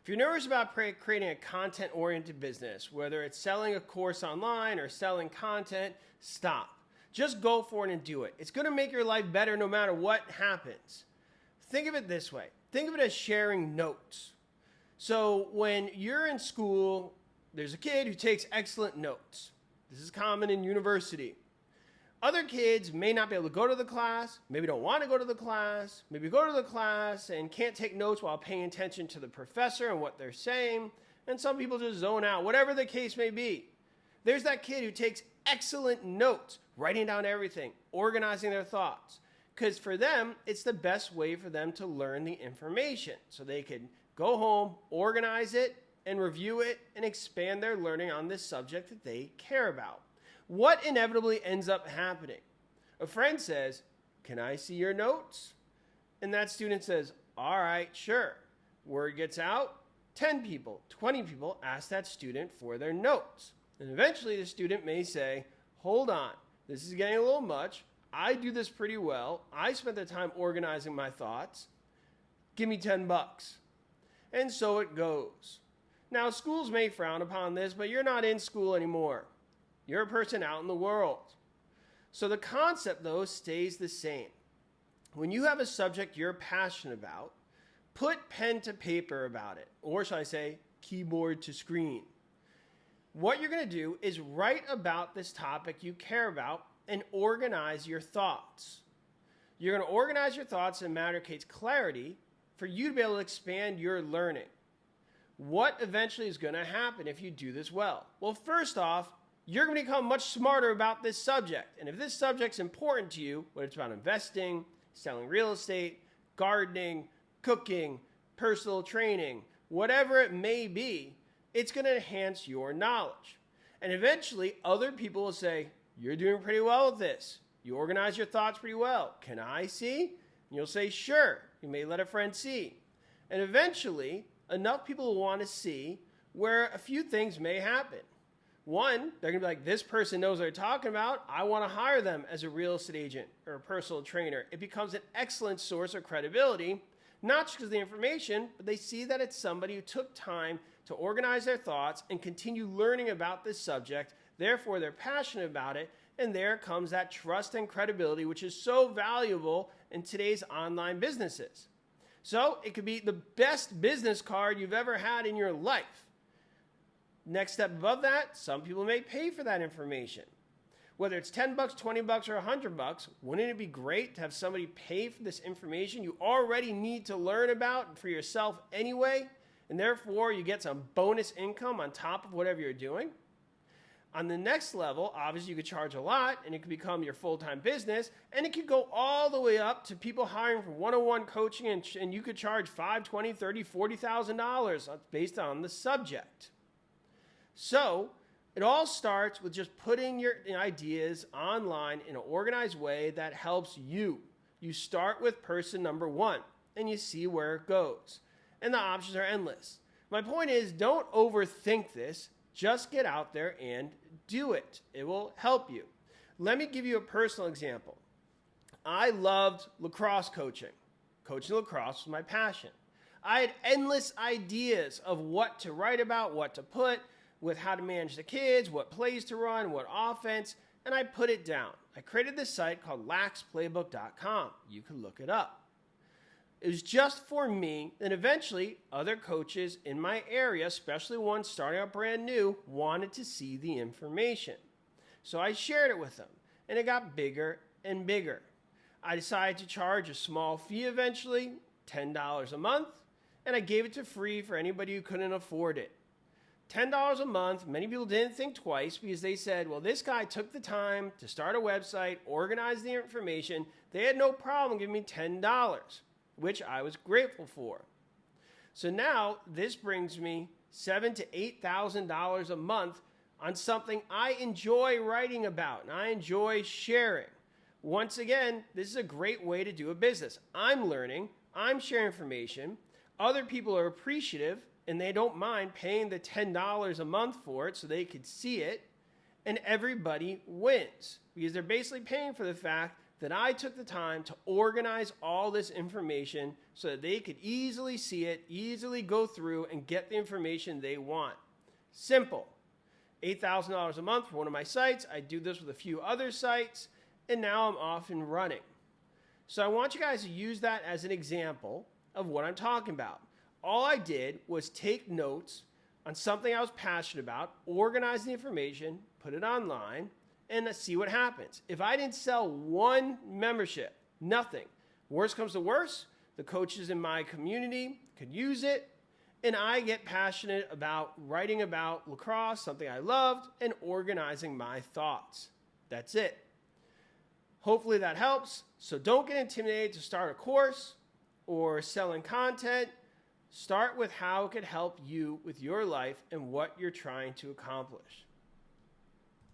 If you're nervous about creating a content-oriented business, whether it's selling a course online or selling content, stop. Just go for it and do it. It's going to make your life better no matter what happens. Think of it this way. Think of it as sharing notes. So when you're in school, there's a kid who takes excellent notes. This is common in university. Other kids may not be able to go to the class, maybe don't want to go to the class, maybe go to the class and can't take notes while paying attention to the professor and what they're saying, and some people just zone out, whatever the case may be. There's that kid who takes excellent notes, writing down everything, organizing their thoughts, because for them, it's the best way for them to learn the information, so they can go home, organize it, and review it, and expand their learning on this subject that they care about. What inevitably ends up happening? A friend says, "Can I see your notes?" And that student says, "All right, sure." Word gets out, 10 people, 20 people ask that student for their notes. And eventually the student may say, "Hold on, this is getting a little much. I do this pretty well. I spent the time organizing my thoughts. Give me $10. And so it goes. Now, schools may frown upon this, but you're not in school anymore. You're a person out in the world. So the concept, though, stays the same. When you have a subject you're passionate about, put pen to paper about it, or shall I say, keyboard to screen. What you're going to do is write about this topic you care about and organize your thoughts. You're going to organize your thoughts in a manner that creates clarity for you to be able to expand your learning. What eventually is going to happen if you do this well? Well, first off, you're going to become much smarter about this subject. And if this subject's important to you, whether it's about investing, selling real estate, gardening, cooking, personal training, whatever it may be, it's going to enhance your knowledge. And eventually, other people will say, "You're doing pretty well with this. You organize your thoughts pretty well. Can I see?" And you'll say, "Sure." You may let a friend see. And eventually, enough people will want to see where a few things may happen. One, they're going to be like, "This person knows what they're talking about. I want to hire them as a real estate agent or a personal trainer." It becomes an excellent source of credibility, not just because of the information, but they see that it's somebody who took time to organize their thoughts and continue learning about this subject. Therefore, they're passionate about it. And there comes that trust and credibility, which is so valuable in today's online businesses. So it could be the best business card you've ever had in your life. Next step above that, some people may pay for that information. Whether it's $10, $20, or $100, wouldn't it be great to have somebody pay for this information you already need to learn about for yourself anyway, and therefore you get some bonus income on top of whatever you're doing? On the next level, obviously you could charge a lot, and it could become your full-time business, and it could go all the way up to people hiring for one-on-one coaching, and you could charge $5,000, $20,000, $30,000, $40,000 based on the subject. So it all starts with just putting your ideas online in an organized way that helps you. You start with person number one, and you see where it goes. And the options are endless. My point is, don't overthink this. Just get out there and do it. It will help you. Let me give you a personal example. I loved lacrosse coaching. Coaching lacrosse was my passion. I had endless ideas of what to write about, what to put, with how to manage the kids, what plays to run, what offense, and I put it down. I created this site called laxplaybook.com. You can look it up. It was just for me, and eventually other coaches in my area, especially ones starting out brand new, wanted to see the information. So I shared it with them, and it got bigger and bigger. I decided to charge a small fee eventually, $10 a month, and I gave it to free for anybody who couldn't afford it. $10 a month, many people didn't think twice because they said, well, this guy took the time to start a website, organize the information. They had no problem giving me $10, which I was grateful for. So now this brings me $7,000 to $8,000 a month on something I enjoy writing about and I enjoy sharing. Once again, this is a great way to do a business. I'm learning, I'm sharing information, other people are appreciative, and they don't mind paying the $10 a month for it so they could see it, and everybody wins because they're basically paying for the fact that I took the time to organize all this information so that they could easily see it, easily go through and get the information they want. Simple. $8,000 a month for one of my sites. I do this with a few other sites, and now I'm off and running. So I want you guys to use that as an example of what I'm talking about. All I did was take notes on something I was passionate about, organize the information, put it online, and let's see what happens. If I didn't sell one membership, nothing. Worst comes to worst, the coaches in my community could use it, and I get passionate about writing about lacrosse, something I loved, and organizing my thoughts. That's it. Hopefully that helps. So don't get intimidated to start a course or selling content. Start with how it could help you with your life and what you're trying to accomplish.